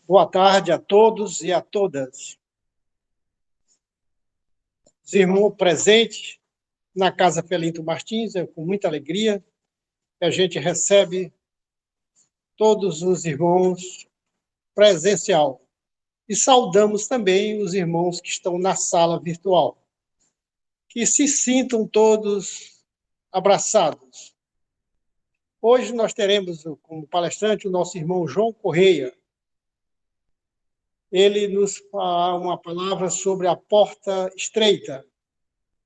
Boa tarde a todos e a todas. Os irmãos presentes na Casa Felinto Martins, é com muita alegria que a gente recebe todos os irmãos presencial. E saudamos também os irmãos que estão na sala virtual. Que se sintam todos abraçados. Hoje nós teremos como palestrante o nosso irmão João Correia. Ele nos fala uma palavra sobre a porta estreita,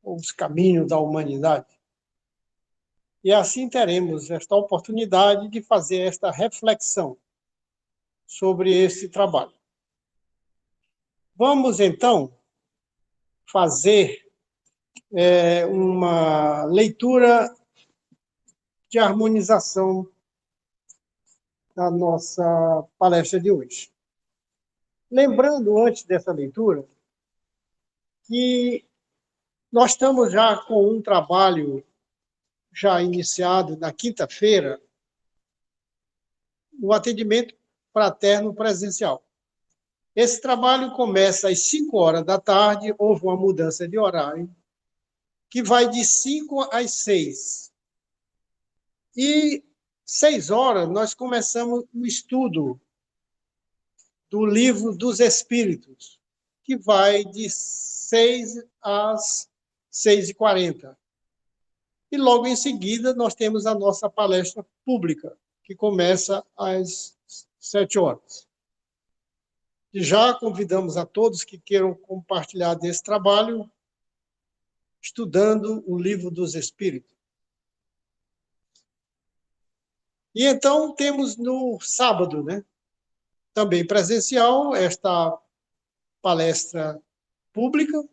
os caminhos da humanidade. E assim teremos esta oportunidade de fazer esta reflexão sobre esse trabalho. Vamos, então, fazer uma leitura de harmonização da nossa palestra de hoje. Lembrando, antes dessa leitura, que nós estamos já com um trabalho já iniciado na quinta-feira, o atendimento fraterno presencial. Esse trabalho começa às 5 horas da tarde, houve uma mudança de horário, que vai de 5 às 6. E 6 horas nós começamos o estudo do Livro dos Espíritos, que vai de 6 às 6h40. E logo em seguida nós temos a nossa palestra pública, que começa às 7 horas. E já convidamos a todos que queiram compartilhar desse trabalho, estudando o Livro dos Espíritos. E então temos no sábado, também presencial, esta palestra pública.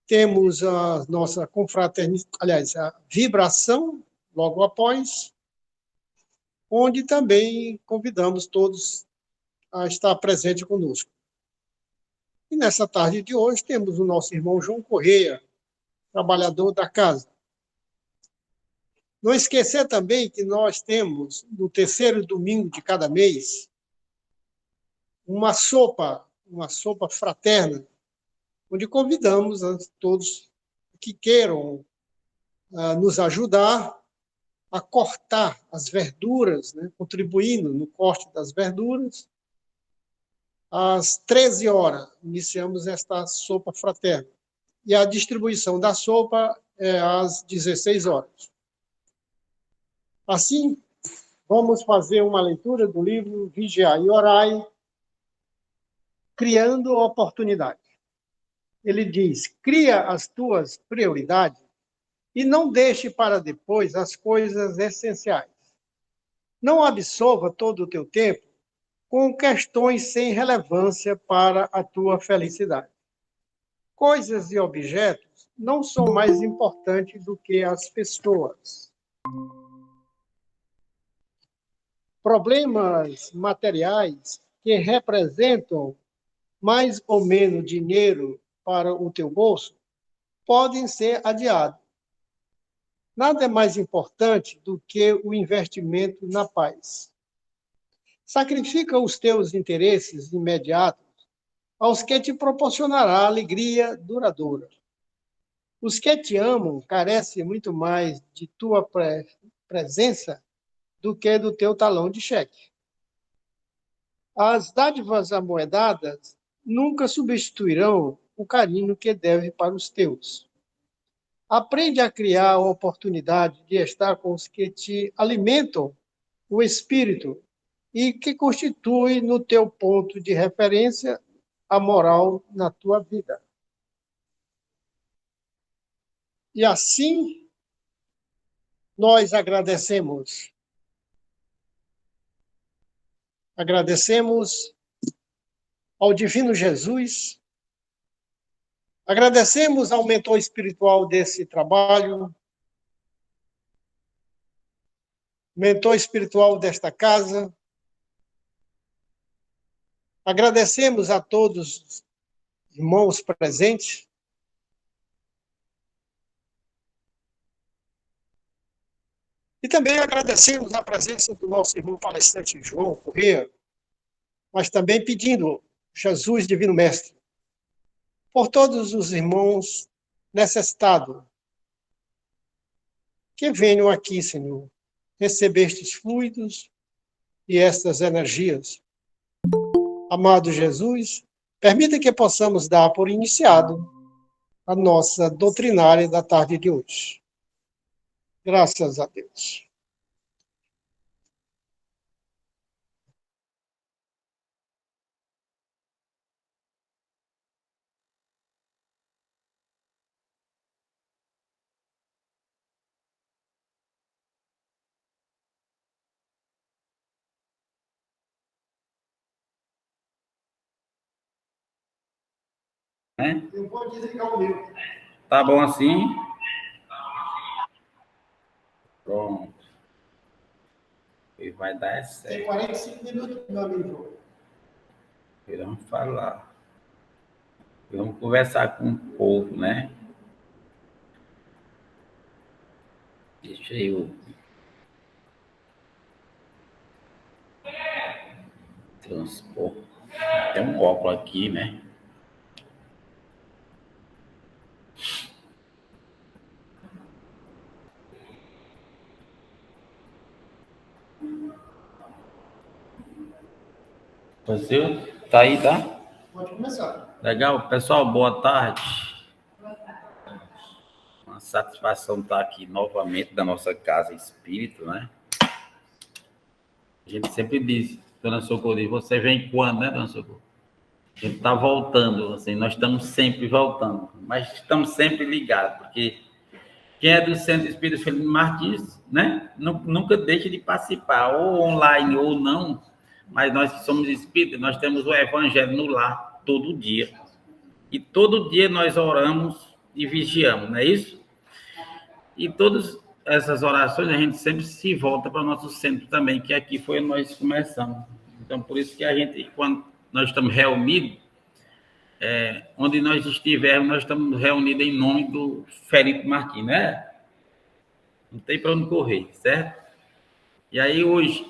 Temos a nossa confraternidade, aliás, a vibração, logo após, onde também convidamos todos a estar presente conosco. E nessa tarde de hoje temos o nosso irmão João Correia, trabalhador da casa. Não esquecer também que nós temos, no terceiro domingo de cada mês, uma sopa fraterna, onde convidamos a todos que queiram nos ajudar a cortar as verduras, contribuindo no corte das verduras. Às 13 horas, iniciamos esta sopa fraterna. E a distribuição da sopa é às 16 horas. Assim, vamos fazer uma leitura do livro Vigiai e Orai, Criando Oportunidade. Ele diz: cria as tuas prioridades e não deixe para depois as coisas essenciais. Não absorva todo o teu tempo com questões sem relevância para a tua felicidade. Coisas e objetos não são mais importantes do que as pessoas. Problemas materiais que representam mais ou menos dinheiro para o teu bolso podem ser adiados. Nada é mais importante do que o investimento na paz. Sacrifica os teus interesses imediatos aos que te proporcionará alegria duradoura. Os que te amam carecem muito mais de tua presença do que do teu talão de cheque. As dádivas amoedadas nunca substituirão o carinho que deve para os teus. Aprende a criar a oportunidade de estar com os que te alimentam o espírito e que constitui no teu ponto de referência a moral na tua vida. E assim, nós agradecemos. Agradecemos ao Divino Jesus, agradecemos ao mentor espiritual desse trabalho, mentor espiritual desta casa, agradecemos a todos os irmãos presentes, e também agradecemos a presença do nosso irmão palestrante João Correia, mas também pedindo, Jesus, Divino Mestre, por todos os irmãos necessitados, que venham aqui, Senhor, receber estes fluidos e estas energias. Amado Jesus, permita que possamos dar por iniciado a nossa doutrinária da tarde de hoje. Graças a Deus. Né? Eu vou desligar o meu. Tá bom assim? Pronto. E vai dar certo. Tem 45 minutos, meu amigo. Vamos falar. Vamos conversar com o povo, né? Deixa eu transpor. Tem um óculos aqui, né? Você tá aí, tá? Pode começar. Legal, pessoal, boa tarde. Uma satisfação estar aqui novamente na nossa casa espírita, né? A gente sempre diz, Dona Socorro, você vem quando, né, Dona Socorro? A gente está voltando, assim, nós estamos sempre voltando, mas estamos sempre ligados, porque quem é do Centro Espírita Felino Martins, né, nunca deixa de participar, ou online ou não, mas nós que somos espíritas, nós temos o Evangelho no lar todo dia. E todo dia nós oramos e vigiamos, não é isso? E todas essas orações a gente sempre se volta para o nosso centro também, que aqui foi onde nós começamos. Então, por isso que a gente, quando nós estamos reunidos, onde nós estivermos, nós estamos reunidos em nome do Felipe Martins, né? Não tem para onde correr, certo? E aí hoje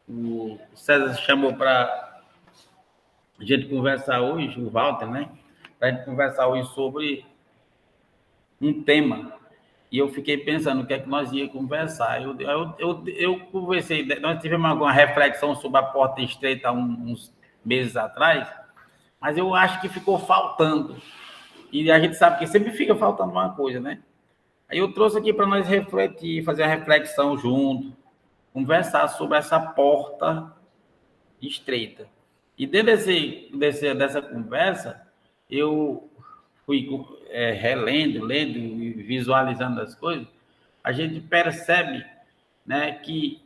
o César chamou para a gente conversar hoje, o Walter, né? Para a gente conversar hoje sobre um tema. E eu fiquei pensando o que é que nós ia conversar. Eu conversei, nós tivemos alguma reflexão sobre a porta estreita uns meses atrás, mas eu acho que ficou faltando. E a gente sabe que sempre fica faltando uma coisa, né? Aí eu trouxe aqui para nós refletir, fazer a reflexão junto, conversar sobre essa porta estreita. E dentro dessa conversa, eu fui relendo, lendo e visualizando as coisas, a gente percebe, né, que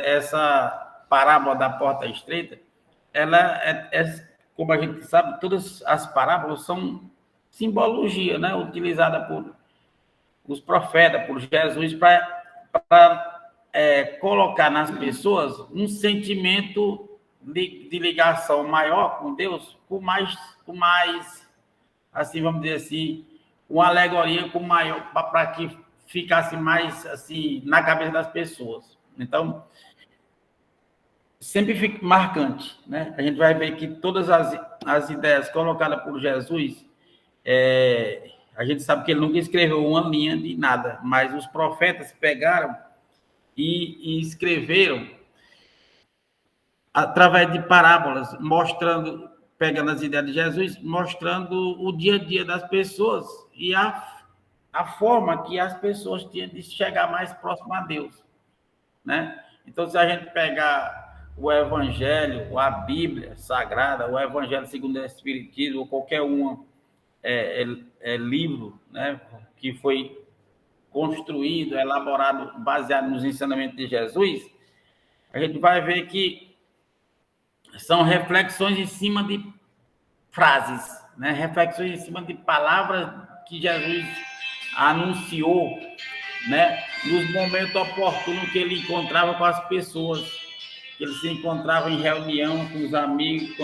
essa parábola da porta estreita, ela como a gente sabe, todas as parábolas são simbologia, né, utilizada por os profetas, por Jesus, para colocar nas pessoas um sentimento de ligação maior com Deus, com mais, assim, vamos dizer assim, uma alegoria com maior, para que ficasse mais, assim, na cabeça das pessoas. Então, sempre fica marcante, né? A gente vai ver que todas as ideias colocadas por Jesus, a gente sabe que ele nunca escreveu uma linha de nada, mas os profetas pegaram e escreveram através de parábolas, mostrando, pegando as ideias de Jesus, mostrando o dia a dia das pessoas e a forma que as pessoas tinham de chegar mais próximo a Deus, né? Então, se a gente pegar o Evangelho, a Bíblia Sagrada, o Evangelho segundo o Espiritismo, ou qualquer livro, né, que foi construído, elaborado, baseado nos ensinamentos de Jesus, a gente vai ver que são reflexões em cima de frases, né? Reflexões em cima de palavras que Jesus anunciou, né? Nos momentos oportunos que ele encontrava com as pessoas, que ele se encontrava em reunião com os amigos,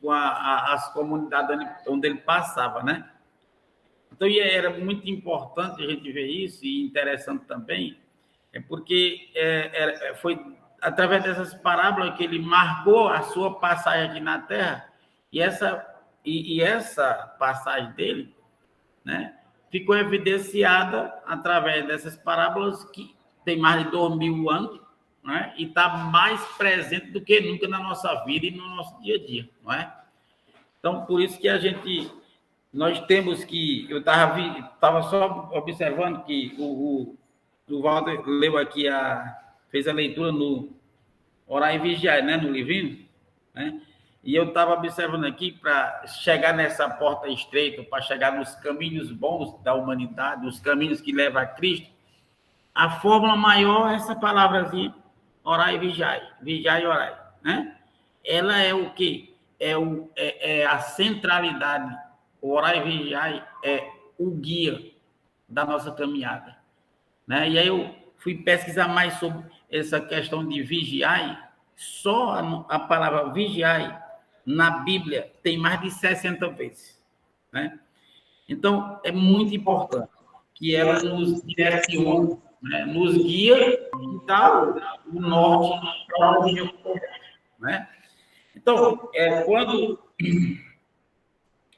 com as comunidades onde ele passava, né? Então, era muito importante a gente ver isso, e interessante também, porque foi através dessas parábolas que ele marcou a sua passagem aqui na Terra, e essa passagem dele, né, ficou evidenciada através dessas parábolas que tem mais de 2000 anos, né, e está mais presente do que nunca na nossa vida e no nosso dia a dia, não é? Então, por isso que nós temos que, eu estava só observando que o Walter leu aqui, fez a leitura no Orar e Vigiar, né, no livrinho, né? E eu estava observando aqui, para chegar nessa porta estreita, para chegar nos caminhos bons da humanidade, os caminhos que levam a Cristo, a fórmula maior é essa palavrazinha, orar e vigiar e orar, né? Ela é o quê? É a centralidade. O orar e vigiar é o guia da nossa caminhada, né? E aí eu fui pesquisar mais sobre essa questão de vigiar. Só a palavra vigiar na Bíblia tem mais de 60 vezes, né? Então, é muito importante que ela nos direcione, né? Nos guia e dá o norte para o caminho correto, né? Então, quando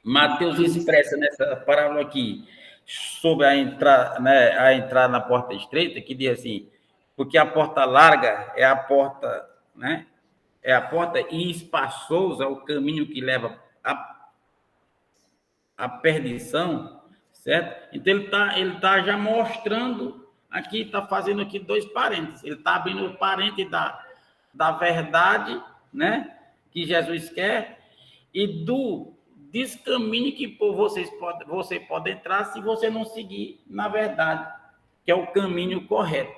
Mateus expressa nessa parábola aqui sobre a entrar na porta estreita, que diz assim, porque a porta larga é a porta, né? É a porta e espaçoso é o caminho que leva à perdição, certo? Então ele tá já mostrando aqui, está fazendo aqui dois parênteses. Ele está abrindo o parênteses da verdade, né? Que Jesus quer, e do descaminho que você pode entrar se você não seguir na verdade, que é o caminho correto.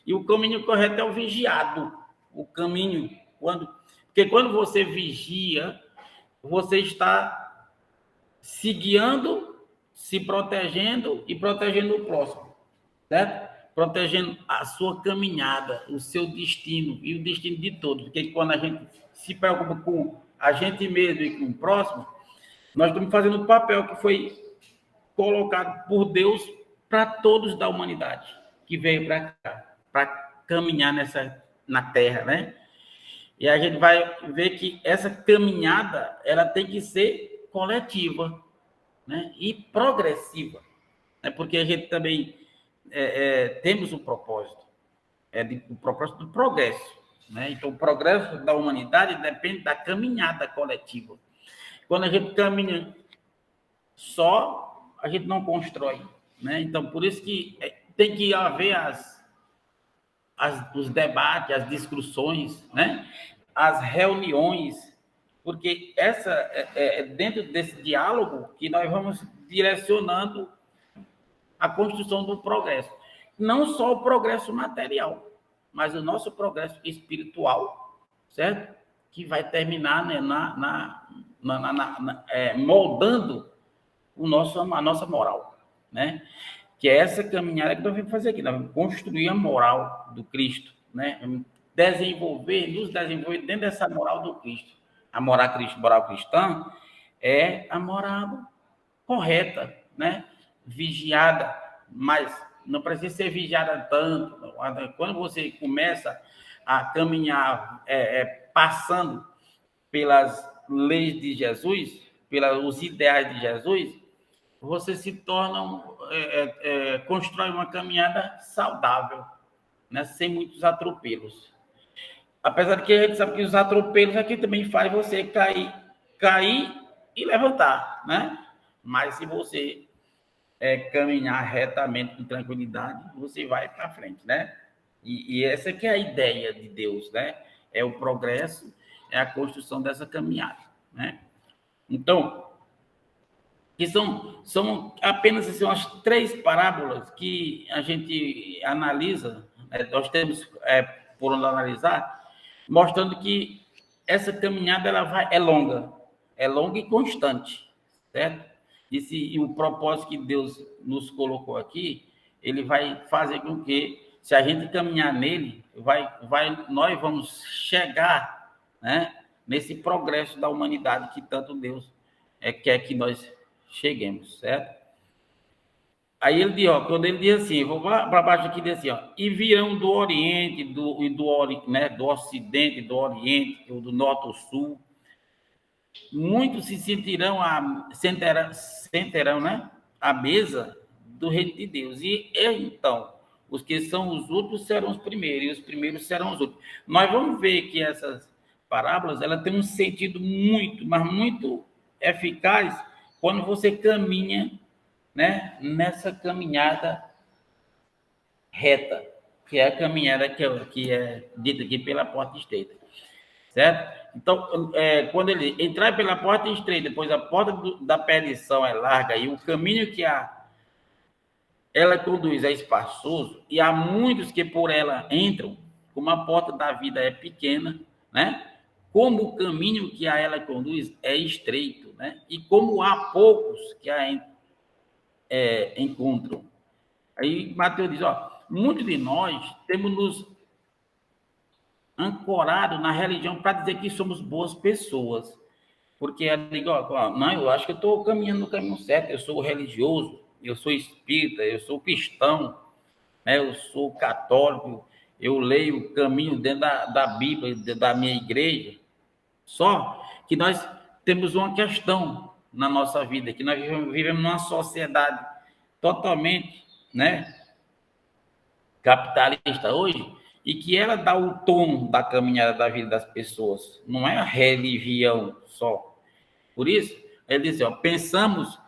E o caminho correto é o vigiado. O caminho, porque quando você vigia, você está se guiando, se protegendo e protegendo o próximo, certo? Protegendo a sua caminhada, o seu destino e o destino de todos. Porque quando a gente se preocupa com a gente mesmo e com o próximo, nós estamos fazendo o papel que foi colocado por Deus para todos da humanidade que veio para cá, para caminhar na Terra, né? E a gente vai ver que essa caminhada ela tem que ser coletiva, né? E progressiva, né? Porque a gente também temos um propósito, o propósito do progresso, né? Então, o progresso da humanidade depende da caminhada coletiva. Quando a gente caminha só, a gente não constrói, né? Então, por isso que tem que haver os debates, as discussões, né? As reuniões, porque dentro desse diálogo que nós vamos direcionando a construção do progresso. Não só o progresso material, mas o nosso progresso espiritual, certo? Que vai terminar, né, moldando a nossa moral, né? Que é essa caminhada que nós vamos fazer aqui. Nós vamos construir a moral do Cristo, né? Vamos nos desenvolver dentro dessa moral do Cristo. A moral cristã é a moral correta, né? Vigiada, mas não precisa ser vigiada tanto. Quando você começa a caminhar passando pelas leis de Jesus, pelos ideais de Jesus, você se torna, constrói uma caminhada saudável, né? Sem muitos atropelos. Apesar de que a gente sabe que os atropelos aqui também faz você cair e levantar, né? Mas se você caminhar retamente com tranquilidade, você vai para frente, né? E essa que é a ideia de Deus, né? É o progresso, é a construção dessa caminhada, né? Então, que são apenas assim, umas 3 parábolas que a gente analisa, nós temos por onde analisar, mostrando que essa caminhada é longa e constante, certo? E o propósito que Deus nos colocou aqui, ele vai fazer com que, se a gente caminhar nele, nós vamos chegar, né, nesse progresso da humanidade que tanto Deus quer que nós cheguemos, certo? Aí ele diz, ó, quando ele diz assim, vou para baixo aqui, diz assim, ó, e virão do Oriente, né, do Ocidente, do Oriente, do Norte ao Sul, muitos se sentarão, né, à mesa do reino de Deus. E então, os que são os últimos serão os primeiros, e os primeiros serão os últimos. Nós vamos ver que essas parábolas, ela tem um sentido muito, mas muito eficaz quando você caminha, né, nessa caminhada reta, que é a caminhada que é dita aqui pela porta estreita, certo? Então, quando ele entrar pela porta estreita, depois a porta da perdição é larga e o caminho que ela conduz é espaçoso, e há muitos que por ela entram, como a porta da vida é pequena, né? Como o caminho que a ela conduz é estreito, né? E como há poucos que a encontram. Aí Mateus diz, ó, muitos de nós temos nos ancorado na religião para dizer que somos boas pessoas. Porque ela diz, ó, não, eu acho que eu estou caminhando no caminho certo, eu sou religioso, eu sou espírita, eu sou cristão, né, eu sou católico, eu leio o caminho dentro da Bíblia, dentro da minha igreja. Só que nós temos uma questão na nossa vida, que nós vivemos numa sociedade totalmente, né, capitalista hoje, e que ela dá o tom da caminhada da vida das pessoas, não é a religião só. Por isso, ele diz, ó, pensamos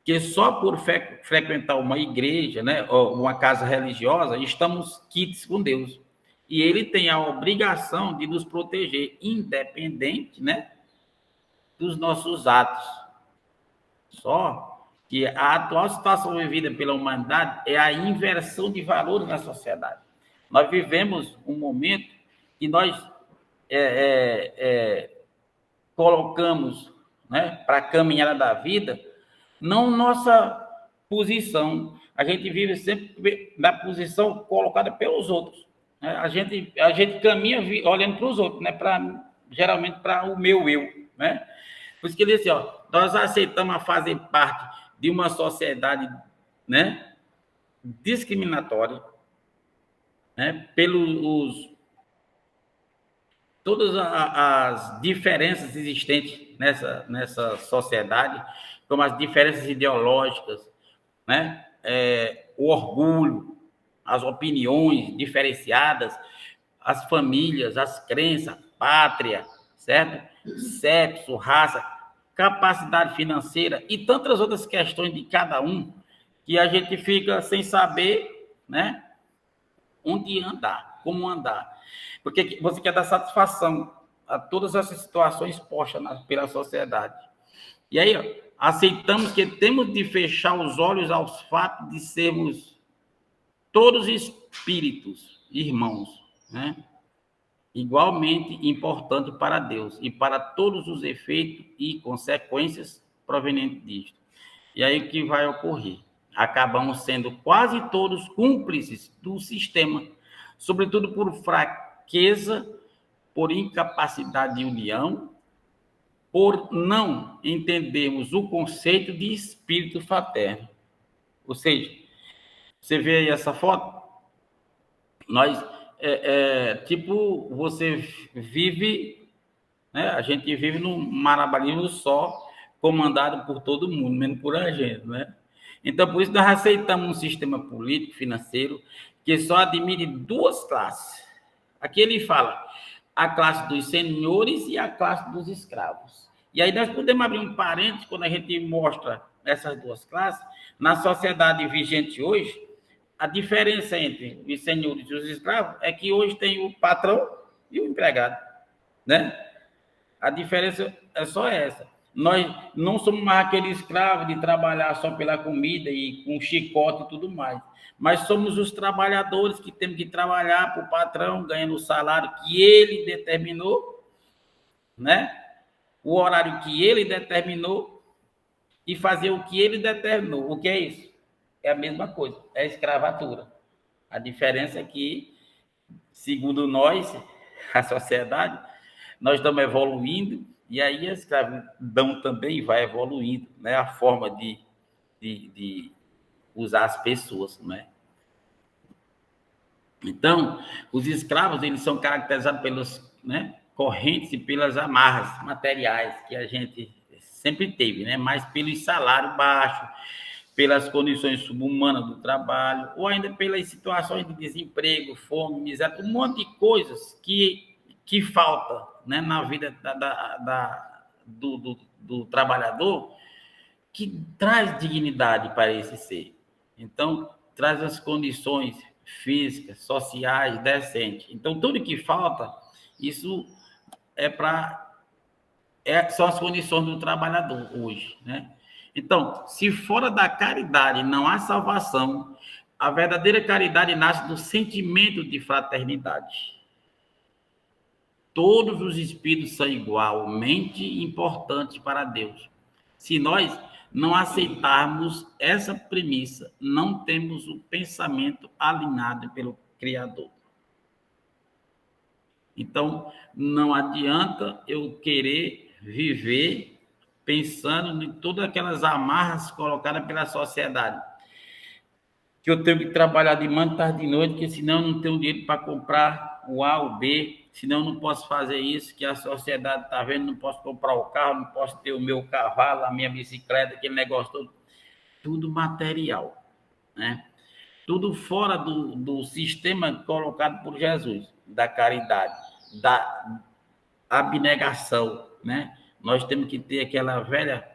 que só por frequentar uma igreja, né, ou uma casa religiosa, estamos quites com Deus. E ele tem a obrigação de nos proteger, independente, né, dos nossos atos. Só que a atual situação vivida pela humanidade é a inversão de valores na sociedade. Nós vivemos um momento que nós colocamos, né, para a caminhada da vida, não nossa posição. A gente vive sempre na posição colocada pelos outros. Né? A gente caminha olhando para os outros, né, geralmente para o meu eu. Né? Por isso que ele disse, ó, nós aceitamos a fazer parte de uma sociedade, né, discriminatória, né, pelos todas as diferenças existentes nessa sociedade, como as diferenças ideológicas, né, o orgulho, as opiniões diferenciadas, as famílias, as crenças, pátria, certo? Sexo, raça, capacidade financeira e tantas outras questões de cada um que a gente fica sem saber, né, onde andar, como andar. Porque você quer dar satisfação a todas essas situações postas pela sociedade. E aí, ó, aceitamos que temos de fechar os olhos aos fatos de sermos todos espíritos, irmãos, né? Igualmente importante para Deus e para todos os efeitos e consequências provenientes disto. E aí o que vai ocorrer? Acabamos sendo quase todos cúmplices do sistema, sobretudo por fraqueza, por incapacidade de união, por não entendermos o conceito de espírito fraterno. Ou seja, você vê aí essa foto? Nós, tipo, você vive, né? A gente vive num marabarismo só, comandado por todo mundo, menos por a gente, né? Então, por isso, nós aceitamos um sistema político, financeiro, que só admite duas classes. Aqui ele fala a classe dos senhores e a classe dos escravos. E aí nós podemos abrir um parênteses quando a gente mostra essas duas classes. Na sociedade vigente hoje, a diferença entre os senhores e os escravos é que hoje tem o patrão e o empregado, né? A diferença é só essa. Nós não somos mais aquele escravo de trabalhar só pela comida e com chicote e tudo mais. Mas somos os trabalhadores que temos que trabalhar para o patrão, ganhando o salário que ele determinou, né? O horário que ele determinou e fazer o que ele determinou. O que é isso? É a mesma coisa, é a escravatura. A diferença é que, segundo nós, a sociedade, nós estamos evoluindo e aí a escravidão também vai evoluindo, né? A forma de usar as pessoas, não é? Então, os escravos, eles são caracterizados pelas, né, correntes e pelas amarras materiais que a gente sempre teve, né? Mas pelo salário baixo, pelas condições subhumanas do trabalho, ou ainda pelas situações de desemprego, fome, miséria, um monte de coisas que falta, né, na vida do trabalhador, que traz dignidade para esse ser. Então, traz as condições físicas, sociais, decentes. Então, tudo que falta, isso são as condições do trabalhador hoje, né? Então, se fora da caridade não há salvação, a verdadeira caridade nasce do sentimento de fraternidade. Todos os espíritos são igualmente importantes para Deus. Se nós não aceitarmos essa premissa, não temos o pensamento alinhado pelo Criador. Então, não adianta eu querer viver pensando em todas aquelas amarras colocadas pela sociedade. Que eu tenho que trabalhar de manhã, tarde, de noite, porque senão eu não tenho dinheiro para comprar o A, o B, senão eu não posso fazer isso, que a sociedade está vendo, não posso comprar o carro, não posso ter o meu cavalo, a minha bicicleta, aquele negócio todo. Tudo material, né? Tudo fora do sistema colocado por Jesus, da caridade, da abnegação, né? Nós temos que ter aquela velha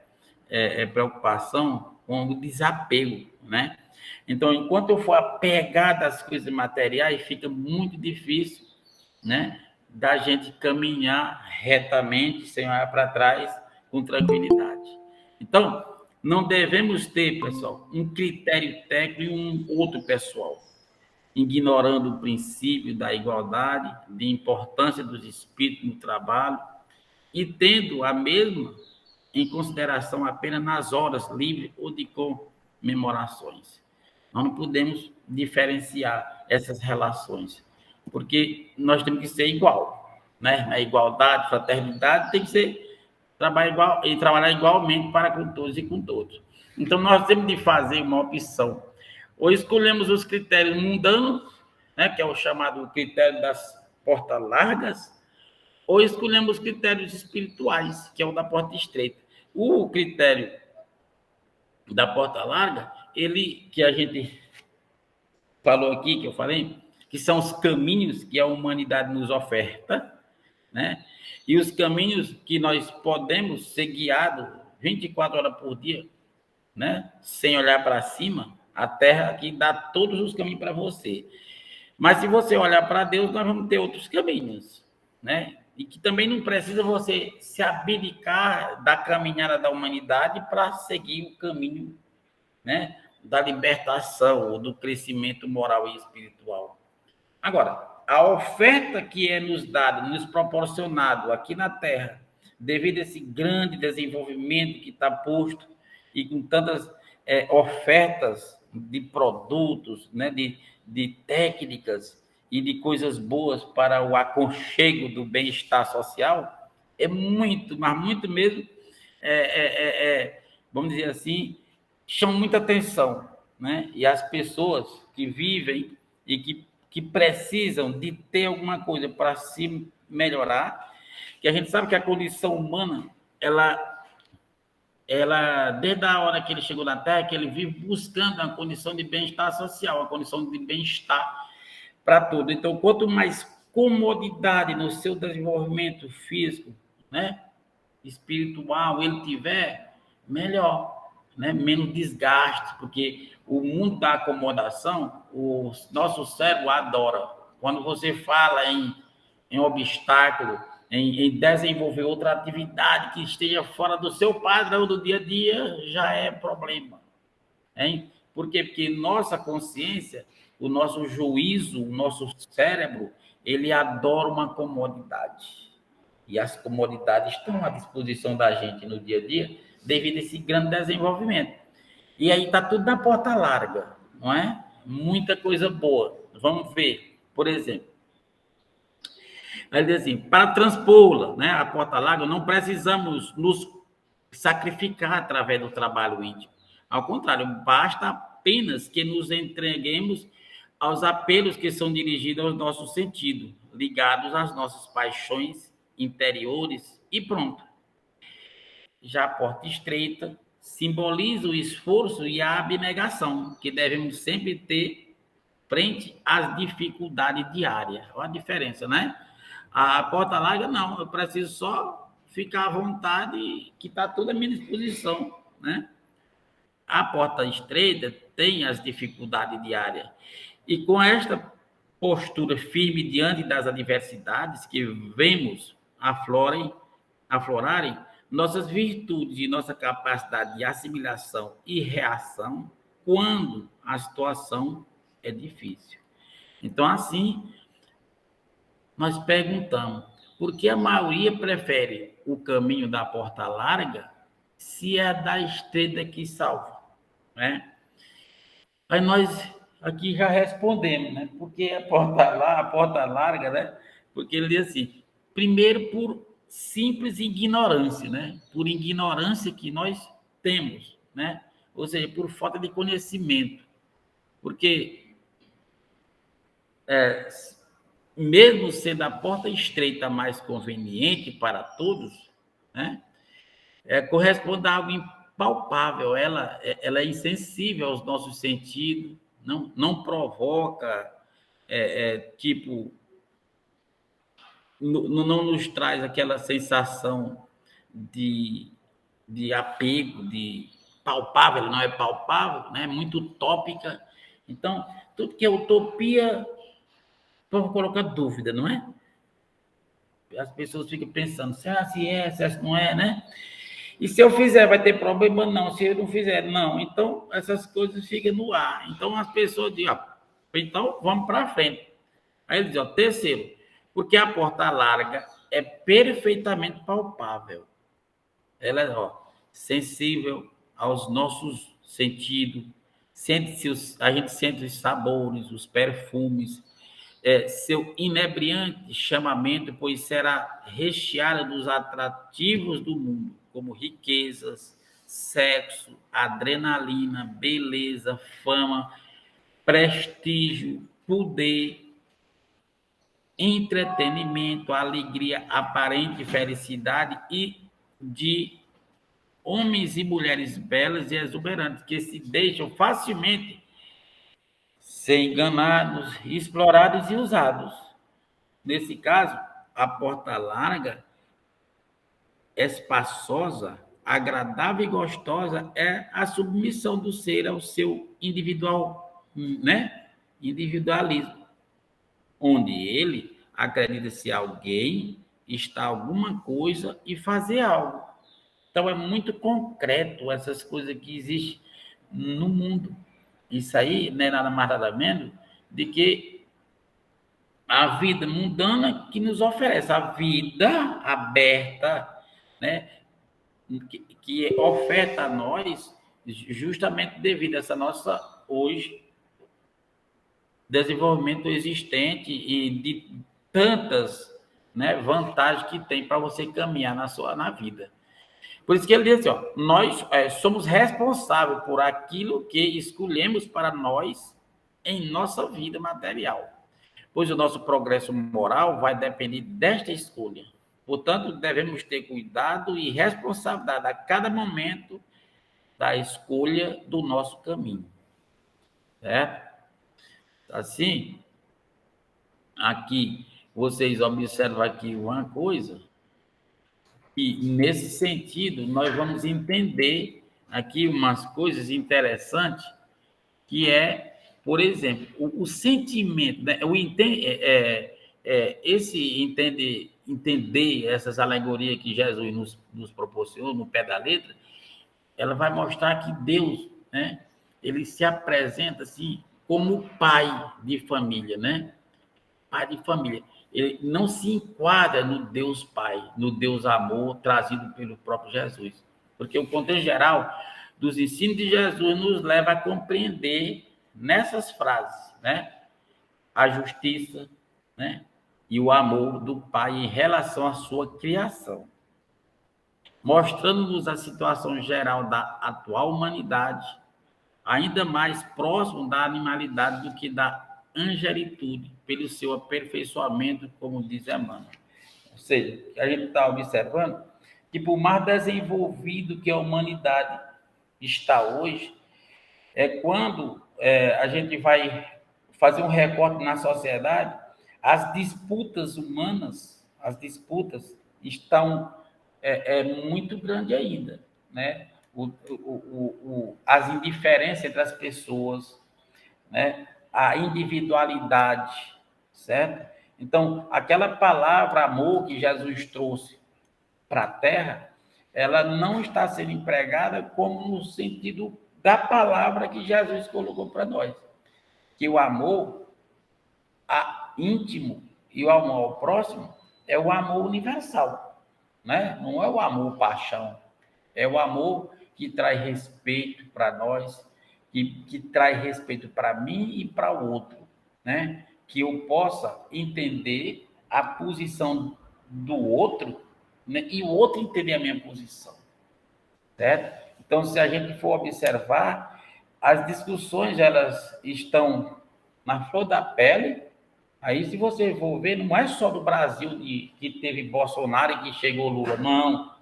preocupação com o desapego, né? Então, enquanto eu for apegado às coisas materiais, fica muito difícil, né, da gente caminhar retamente, sem olhar para trás, com tranquilidade. Então, não devemos ter, pessoal, um critério técnico e um outro pessoal, ignorando o princípio da igualdade, de importância dos espíritos no trabalho e tendo a mesma em consideração apenas nas horas livres ou de comemorações. Nós não podemos diferenciar essas relações, porque nós temos que ser igual, né? A igualdade, fraternidade tem que ser trabalhar igualmente para com todos e com todos. Então, nós temos de fazer uma opção. Ou escolhemos os critérios mundanos, né, que é o chamado critério das portas largas, ou escolhemos os critérios espirituais, que é o da porta estreita. O critério da porta larga, ele que a gente falou aqui, que eu falei, que são os caminhos que a humanidade nos oferta, né? E os caminhos que nós podemos ser guiados 24 horas por dia, né? Sem olhar para cima, a terra que dá todos os caminhos para você. Mas se você olhar para Deus, nós vamos ter outros caminhos, né? E que também não precisa você se abdicar da caminhada da humanidade para seguir o caminho, né, da libertação ou do crescimento moral e espiritual. Agora, a oferta que é nos dada, nos proporcionado aqui na Terra, devido a esse grande desenvolvimento que está posto e com tantas ofertas de produtos, né, de técnicas e de coisas boas para o aconchego do bem-estar social, é muito, mas muito mesmo, vamos dizer assim, chama muita atenção, né? E as pessoas que vivem e que precisam de ter alguma coisa para se melhorar, que a gente sabe que a condição humana, ela desde a hora que ele chegou na Terra, que ele vive buscando uma condição de bem-estar social, uma condição de bem-estar para tudo. Então, quanto mais comodidade no seu desenvolvimento físico, né, espiritual ele tiver, melhor, né? Menos desgaste, porque o mundo da acomodação, o nosso cérebro adora. Quando você fala em obstáculo, em desenvolver outra atividade que esteja fora do seu padrão do dia a dia, já é problema. Hein? Por quê? Porque nossa consciência, o nosso juízo, o nosso cérebro, ele adora uma comodidade. E as comodidades estão à disposição da gente no dia a dia devido a esse grande desenvolvimento. E aí está tudo na porta larga, não é? Muita coisa boa. Vamos ver, por exemplo. Ele diz assim, para transpô-la, né, a porta larga, não precisamos nos sacrificar através do trabalho íntimo. Ao contrário, basta apenas que nos entreguemos aos apelos que são dirigidos aos nossos sentidos, ligados às nossas paixões interiores e pronto. Já a porta estreita simboliza o esforço e a abnegação que devemos sempre ter frente às dificuldades diárias. Olha a diferença, né? A porta larga, não, eu preciso só ficar à vontade, que está tudo à minha disposição, né? A porta estreita tem as dificuldades diárias. E com esta postura firme diante das adversidades que vemos aflorarem, nossas virtudes e nossa capacidade de assimilação e reação quando a situação é difícil. Então, assim, nós perguntamos, por que a maioria prefere o caminho da porta larga se é da estreita que salva, né? Aí nós aqui já respondemos, né? Porque a porta larga, né? Porque ele diz assim, primeiro por simples ignorância, né? Por ignorância que nós temos, né? Ou seja, por falta de conhecimento. Porque mesmo sendo a porta estreita mais conveniente para todos, né? Corresponde a algo impalpável, ela é insensível aos nossos sentidos, não provoca, tipo, não nos traz aquela sensação de apego, de palpável, não é palpável, né? Muito utópica. Então, tudo que é utopia, vamos colocar dúvida, não é? As pessoas ficam pensando, se é, se não é, né? E se eu fizer, vai ter problema? Não. Se eu não fizer, não. Então, essas coisas ficam no ar. Então, as pessoas dizem, então, vamos para frente. Aí ele diz, terceiro, porque a porta larga é perfeitamente palpável. Ela é, sensível aos nossos sentidos, a gente sente os sabores, os perfumes, seu inebriante chamamento, pois será recheada dos atrativos do mundo, como riquezas, sexo, adrenalina, beleza, fama, prestígio, poder, entretenimento, alegria, aparente felicidade e de homens e mulheres belas e exuberantes que se deixam facilmente ser enganados, explorados e usados. Nesse caso, a porta larga, espaçosa, agradável e gostosa é a submissão do ser ao seu individualismo, onde ele acredita se alguém está alguma coisa e fazer algo. Então, é muito concreto essas coisas que existem no mundo. Isso aí não é nada mais nada menos de que a vida mundana que nos oferece, a vida aberta, né, que oferta a nós, justamente devido a essa nossa, hoje, desenvolvimento existente e de tantas, né, vantagens que tem para você caminhar na vida. Por isso que ele diz assim, nós somos responsáveis por aquilo que escolhemos para nós em nossa vida material, pois o nosso progresso moral vai depender desta escolha. Portanto, devemos ter cuidado e responsabilidade a cada momento da escolha do nosso caminho. Certo? Assim, aqui, vocês observam aqui uma coisa, e nesse sentido, nós vamos entender aqui umas coisas interessantes, que é, por exemplo, o sentimento, né? Entender essas alegorias que Jesus nos proporcionou no pé da letra, ela vai mostrar que Deus, né, ele se apresenta assim como pai de família, né? Pai de família. Ele não se enquadra no Deus Pai, no Deus Amor trazido pelo próprio Jesus. Porque o contexto geral dos ensinos de Jesus nos leva a compreender nessas frases, né, a justiça, né, e o amor do Pai em relação à sua criação, mostrando-nos a situação geral da atual humanidade, ainda mais próximo da animalidade do que da angelitude, pelo seu aperfeiçoamento, como diz Emmanuel. Ou seja, a gente está observando que, por mais desenvolvido que a humanidade está hoje, quando a gente vai fazer um recorte na sociedade, as disputas humanas, as disputas estão muito grandes ainda, né? As indiferenças entre as pessoas, né? A individualidade, certo? Então, aquela palavra amor que Jesus trouxe para a Terra, ela não está sendo empregada como no sentido da palavra que Jesus colocou para nós, que o amor íntimo e o amor ao próximo é o amor universal, né? Não é o amor paixão, é o amor que traz respeito para nós, que traz respeito para mim e para o outro, né? Que eu possa entender a posição do outro, né? E o outro entender a minha posição, certo? Então, se a gente for observar, as discussões elas estão na flor da pele. Aí, se você for ver, não é só do Brasil que teve Bolsonaro e que chegou Lula, não.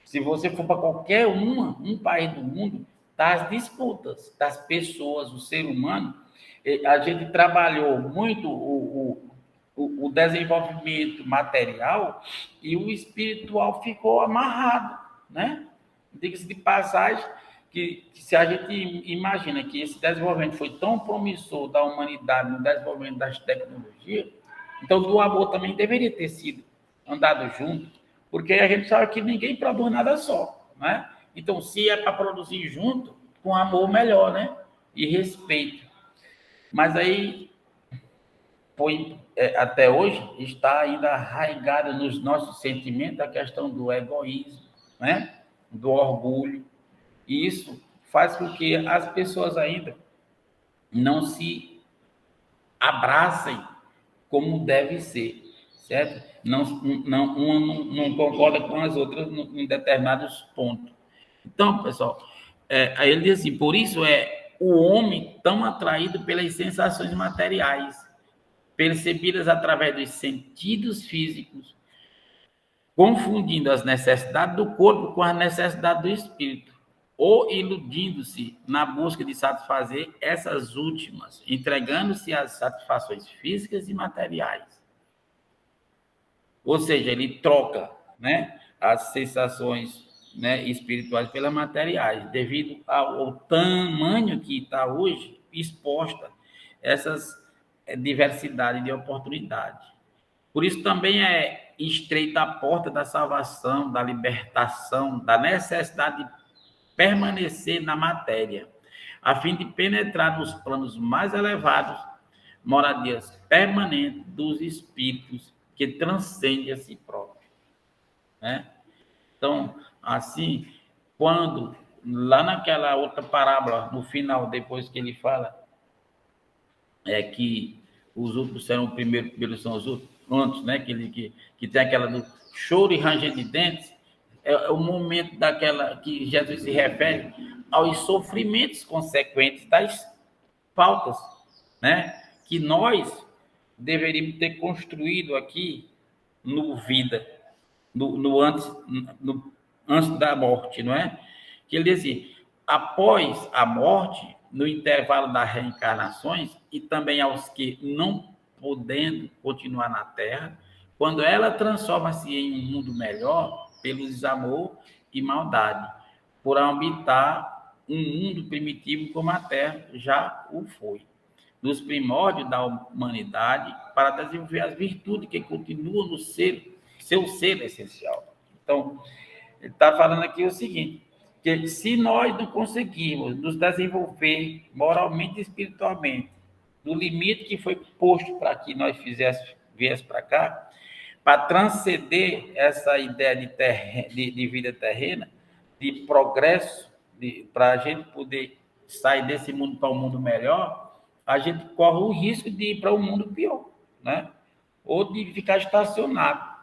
Se você for para qualquer um país do mundo, das disputas das pessoas, o ser humano, a gente trabalhou muito o desenvolvimento material e o espiritual ficou amarrado, né? Diga-se de passagem que se a gente imagina que esse desenvolvimento foi tão promissor da humanidade no desenvolvimento das tecnologias, então do amor também deveria ter sido andado junto, porque a gente sabe que ninguém produz nada só, né? Então, se é para produzir junto, com amor melhor, né? E respeito. Mas aí, até hoje, está ainda arraigada nos nossos sentimentos a questão do egoísmo, né? Do orgulho. E isso faz com que as pessoas ainda não se abracem como deve ser, certo? Uma não concorda com as outras em determinados pontos. Então, pessoal, aí ele diz assim, por isso o homem tão atraído pelas sensações materiais, percebidas através dos sentidos físicos, confundindo as necessidades do corpo com as necessidades do espírito, ou iludindo-se na busca de satisfazer essas últimas, entregando-se às satisfações físicas e materiais. Ou seja, ele troca, né, as sensações, né, espirituais pelas materiais, devido ao tamanho que está hoje exposta essas diversidade de oportunidades. Por isso também é estreita a porta da salvação, da libertação, da necessidade de permanecer na matéria, a fim de penetrar nos planos mais elevados, moradias permanentes dos espíritos que transcendem a si próprio, né? Então, assim, quando lá naquela outra parábola, no final, depois que ele fala que os outros serão o primeiro, primeiro são os outros, antes, né? Que tem aquela do choro e ranger de dentes, é o momento daquela que Jesus se refere aos sofrimentos consequentes das faltas, né? Que nós deveríamos ter construído aqui no vida, antes da morte, não é? Que ele dizia, após a morte, no intervalo das reencarnações, e também aos que não podendo continuar na Terra, quando ela transforma-se em um mundo melhor, pelo desamor e maldade, por habitar um mundo primitivo como a Terra já o foi, nos primórdios da humanidade, para desenvolver as virtudes que continuam no seu ser essencial. Então, ele está falando aqui o seguinte, que se nós não conseguirmos nos desenvolver moralmente e espiritualmente, no limite que foi posto para que nós viéssemos para cá, para transcender essa ideia de vida terrena, de progresso, para a gente poder sair desse mundo para um mundo melhor, a gente corre o risco de ir para um mundo pior, né? Ou de ficar estacionado.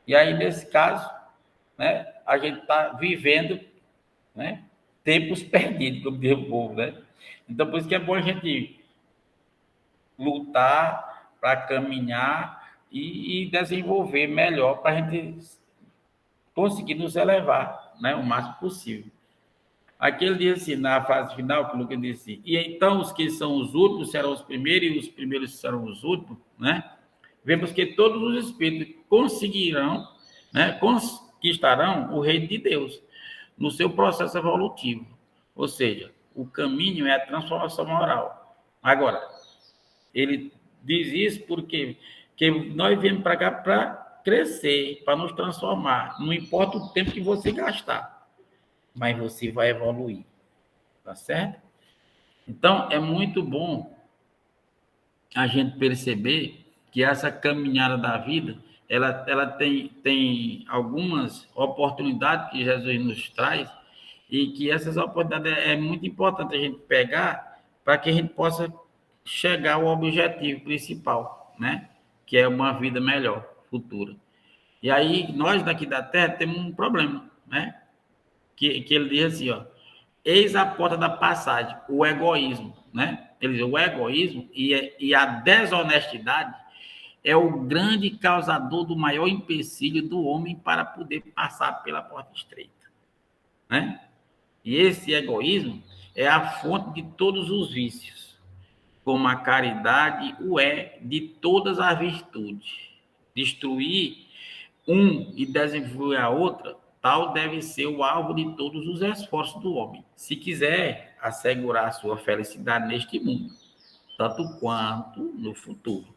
E aí, nesse caso, né, a gente está vivendo, né, tempos perdidos, como diz o povo, né? Então, por isso que é bom a gente lutar para caminhar e desenvolver melhor para a gente conseguir nos elevar, né, o máximo possível. Aquele dia, assim, na fase final, que o Lucas disse, e então os que são os últimos serão os primeiros e os primeiros serão os últimos, né? Vemos que todos os espíritos conseguirão, né, conquistarão o reino de Deus no seu processo evolutivo. Ou seja, o caminho é a transformação moral. Agora, ele diz isso porque que nós viemos para cá para crescer, para nos transformar. Não importa o tempo que você gastar, mas você vai evoluir. Tá certo? Então, é muito bom a gente perceber que essa caminhada da vida, ela tem algumas oportunidades que Jesus nos traz e que essas oportunidades é muito importante a gente pegar para que a gente possa chegar ao objetivo principal, né? Que é uma vida melhor, futura. E aí, nós daqui da Terra temos um problema, né? Que ele diz assim, ó, eis a porta da passagem, o egoísmo, né? Ele diz, o egoísmo e a desonestidade é o grande causador do maior empecilho do homem para poder passar pela porta estreita, né? E esse egoísmo é a fonte de todos os vícios, como a caridade o é de todas as virtudes. Destruir um e desenvolver a outra, tal deve ser o alvo de todos os esforços do homem, se quiser assegurar sua felicidade neste mundo, tanto quanto no futuro.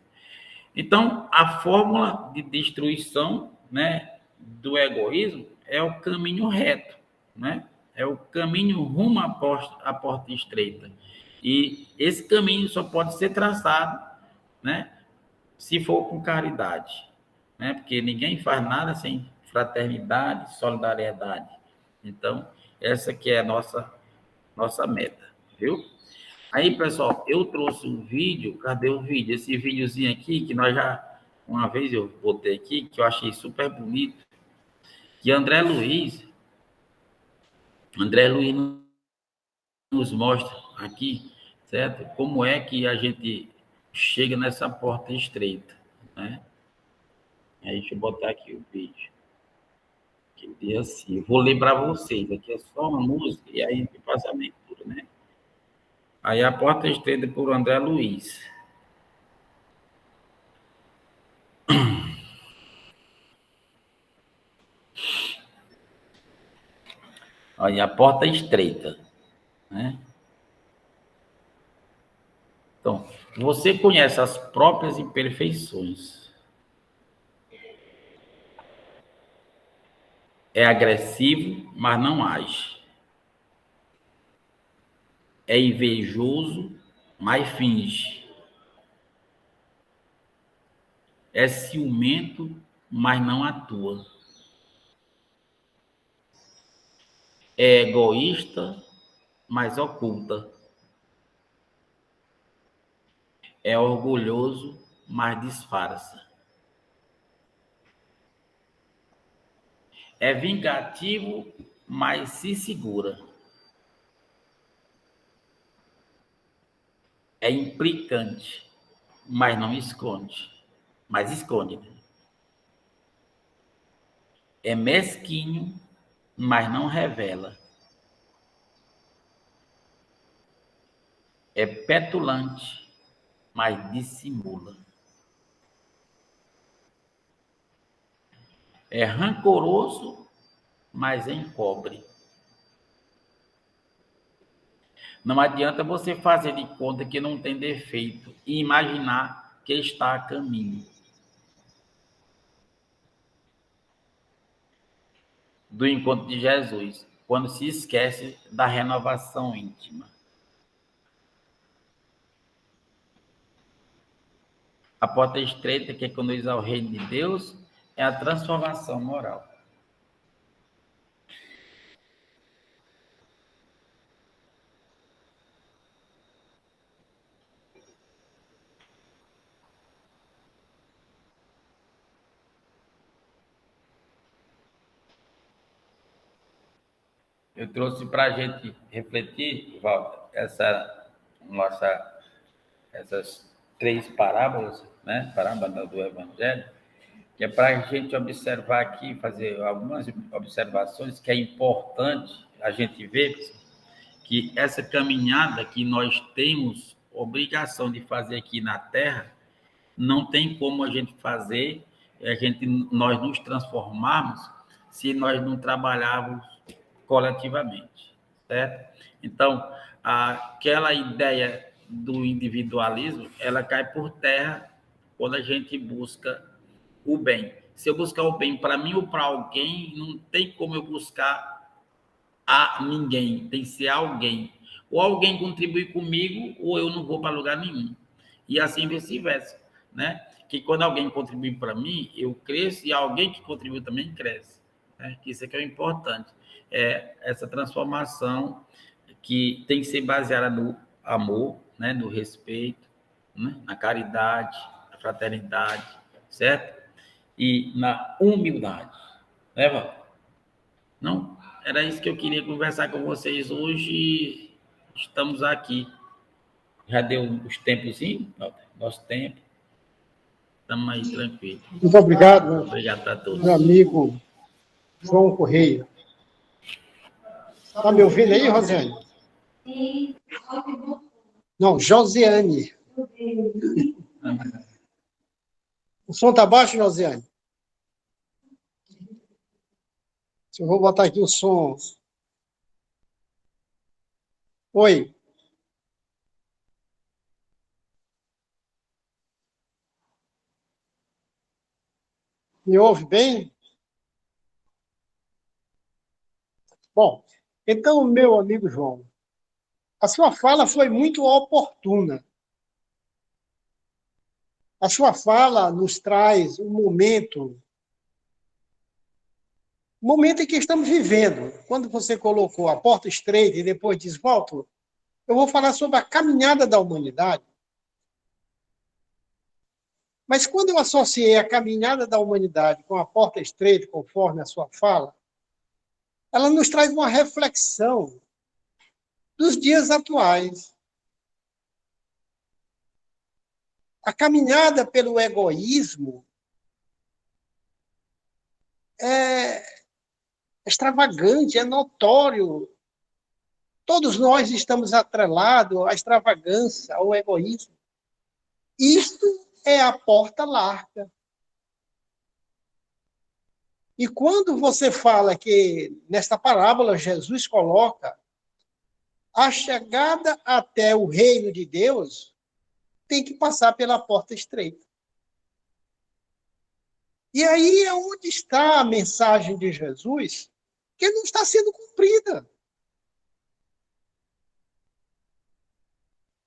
Então, a fórmula de destruição, né, do egoísmo é o caminho reto, né? É o caminho rumo à porta estreita. E esse caminho só pode ser traçado, né, se for com caridade, né? Porque ninguém faz nada sem fraternidade, solidariedade. Então, essa que é a nossa meta, viu? Aí, pessoal, eu trouxe um vídeo, cadê o vídeo? Esse videozinho aqui, que nós já, uma vez eu botei aqui, que eu achei super bonito, que André Luiz nos mostra aqui, certo? Como é que a gente chega nessa porta estreita, né? Aí, deixa eu botar aqui o vídeo. Que dia assim, eu vou lembrar vocês, aqui é só uma música e aí a gente passa a leitura, né? Aí a porta estreita por André Luiz. Aí a porta estreita, né? Então, você conhece as próprias imperfeições. É agressivo, mas não age. É invejoso, mas finge. É ciumento, mas não atua. É egoísta, mas oculta. É orgulhoso, mas disfarça. É vingativo, mas se segura. É implicante, mas não esconde. Mas esconde. Né? É mesquinho, mas não revela. É petulante, mas dissimula. É rancoroso, mas encobre. Não adianta você fazer de conta que não tem defeito e imaginar que está a caminho do encontro de Jesus, quando se esquece da renovação íntima. A porta estreita que conduz ao reino de Deus é a transformação moral. Eu trouxe para a gente refletir, Walter, essa mostrar essas 3 parábolas, né? Parábola do Evangelho, que é para a gente observar aqui, fazer algumas observações que é importante a gente ver que essa caminhada que nós temos obrigação de fazer aqui na Terra, não tem como a gente fazer, nós nos transformarmos se nós não trabalharmos coletivamente, certo? Então, aquela ideia do individualismo, ela cai por terra quando a gente busca o bem. Se eu buscar o bem para mim ou para alguém, não tem como eu buscar a ninguém, tem que ser alguém. Ou alguém contribui comigo, ou eu não vou para lugar nenhum. E assim vice-versa, né? Que quando alguém contribui para mim, eu cresço, e alguém que contribui também cresce. Né? Isso é que é o importante. É essa transformação que tem que ser baseada no amor, né? No respeito, né? Na caridade, na fraternidade, certo? E na humildade. Né, Val? Não? Era isso que eu queria conversar com vocês hoje. Estamos aqui. Já deu os tempos, sim? Nosso tempo. Estamos aí tranquilos. Muito obrigado. Obrigado a todos. Meu amigo João Correia. Está me ouvindo aí, Rosiane? Sim. Não, Josiane. O som está baixo, Josiane? Eu vou botar aqui o som. Oi. Me ouve bem? Bom, então, meu amigo João, a sua fala foi muito oportuna. A sua fala nos traz um momento em que estamos vivendo. Quando você colocou a porta estreita e depois diz, volto, eu vou falar sobre a caminhada da humanidade. Mas quando eu associei a caminhada da humanidade com a porta estreita, conforme a sua fala, ela nos traz uma reflexão dos dias atuais. A caminhada pelo egoísmo é extravagante, é notório. Todos nós estamos atrelados à extravagância, ao egoísmo. Isto é a porta larga. E quando você fala que, nesta parábola, Jesus coloca a chegada até o reino de Deus tem que passar pela porta estreita. E aí é onde está a mensagem de Jesus, que não está sendo cumprida.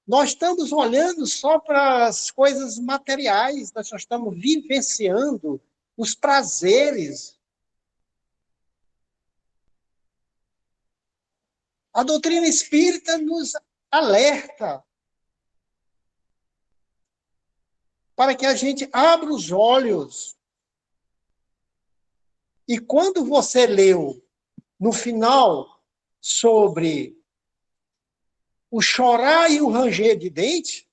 Nós estamos olhando só para as coisas materiais, nós só estamos vivenciando os prazeres. A doutrina espírita nos alerta para que a gente abra os olhos. E quando você leu, no final, sobre o chorar e o ranger de dente,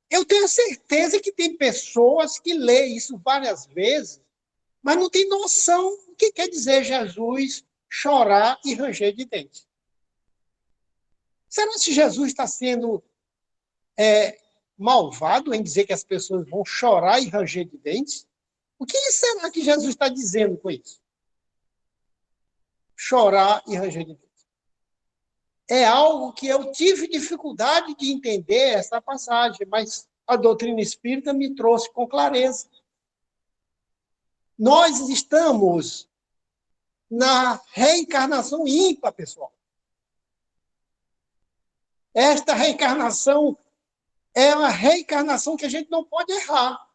eu tenho certeza que tem pessoas que lêem isso várias vezes, mas não tem noção do que quer dizer Jesus chorar e ranger de dente. Será que Jesus está sendo malvado em dizer que as pessoas vão chorar e ranger de dentes? O que será que Jesus está dizendo com isso? Chorar e ranger de dentes. É algo que eu tive dificuldade de entender essa passagem, mas a doutrina espírita me trouxe com clareza. Nós estamos na reencarnação ímpar, pessoal. Esta reencarnação é uma reencarnação que a gente não pode errar.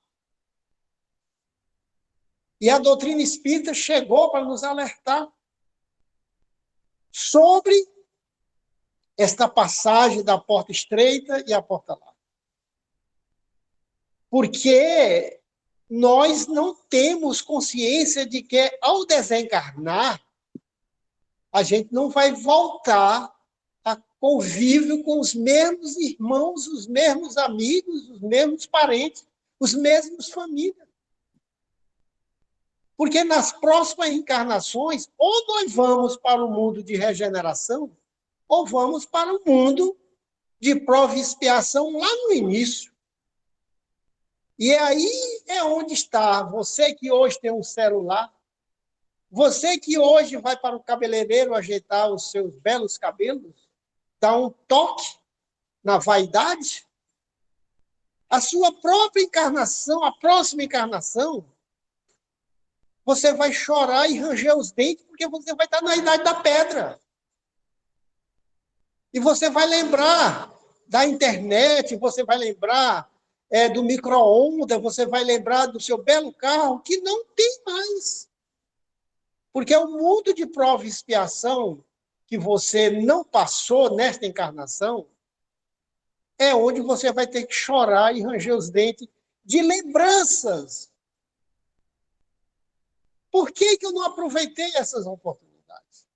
E a doutrina espírita chegou para nos alertar sobre esta passagem da porta estreita e a porta larga. Porque nós não temos consciência de que, ao desencarnar, a gente não vai voltar a convívio com os mesmos irmãos, os mesmos amigos, os mesmos parentes, os mesmos famílias. Porque nas próximas encarnações, ou nós vamos para o mundo de regeneração, ou vamos para o mundo de prova e expiação lá no início. E aí é onde está você que hoje tem um celular, você que hoje vai para o cabeleireiro ajeitar os seus belos cabelos, dar um toque na vaidade, a sua própria encarnação, a próxima encarnação, você vai chorar e ranger os dentes porque você vai estar na idade da pedra. E você vai lembrar da internet, você vai lembrar do micro-ondas, você vai lembrar do seu belo carro, que não tem mais. Porque o mundo de prova e expiação que você não passou nesta encarnação é onde você vai ter que chorar e ranger os dentes de lembranças. Por que eu não aproveitei essas oportunidades?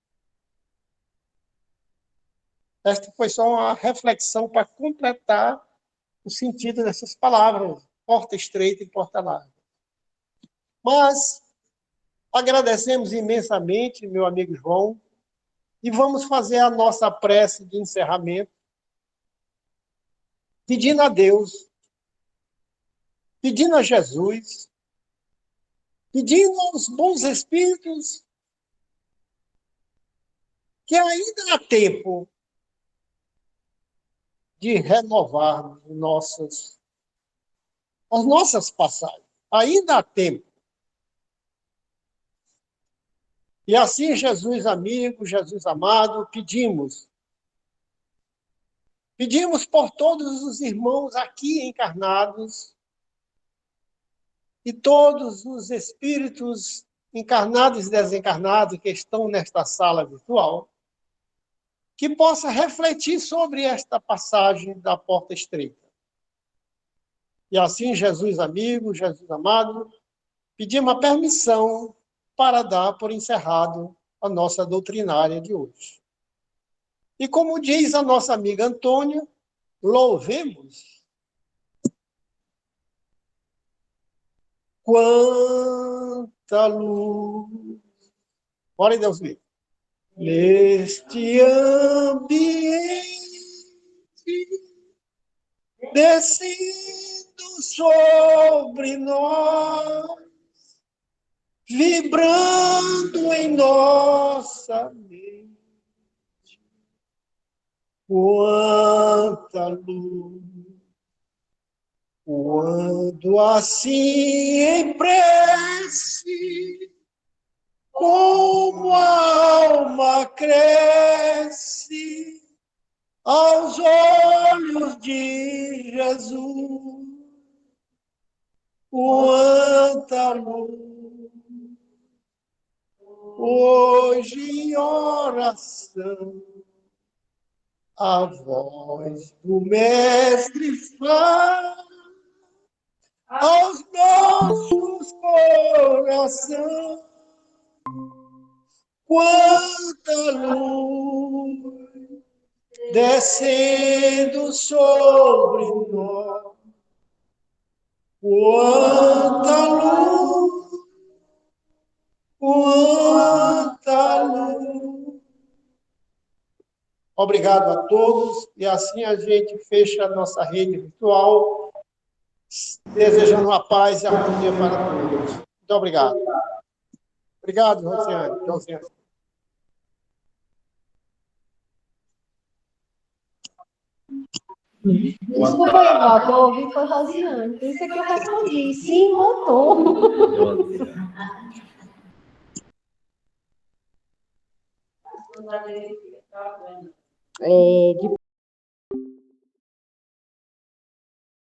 Esta foi só uma reflexão para completar o sentido dessas palavras, porta estreita e porta larga. Mas agradecemos imensamente, meu amigo João, e vamos fazer a nossa prece de encerramento, pedindo a Deus, pedindo a Jesus, pedindo aos bons espíritos que ainda há tempo de renovar as nossas passagens. Ainda há tempo. E assim, Jesus amigo, Jesus amado, pedimos por todos os irmãos aqui encarnados e todos os espíritos encarnados e desencarnados que estão nesta sala virtual, que possa refletir sobre esta passagem da porta estreita. E assim, Jesus amigo, Jesus amado, pedimos a permissão para dar por encerrado a nossa doutrinária de hoje. E como diz a nossa amiga Antônia, louvemos quanta luz. Glória a Deus vivo. Neste ambiente, descendo sobre nós, vibrando em nossa mente, quanta luz, quando assim em prece, como a alma cresce aos olhos de Jesus, quanta luz, hoje em oração, a voz do Mestre fala aos nossos corações, quanta luz descendo sobre nós, quanta luz, quanta luz. Obrigado a todos, e assim a gente fecha a nossa rede virtual, desejando a paz e a harmonia para todos. Muito obrigado. Obrigado, Rosiane. Desculpa aí, Walter, eu ouvi foi Rosiane. Por isso é que eu respondi. Sim, voltou.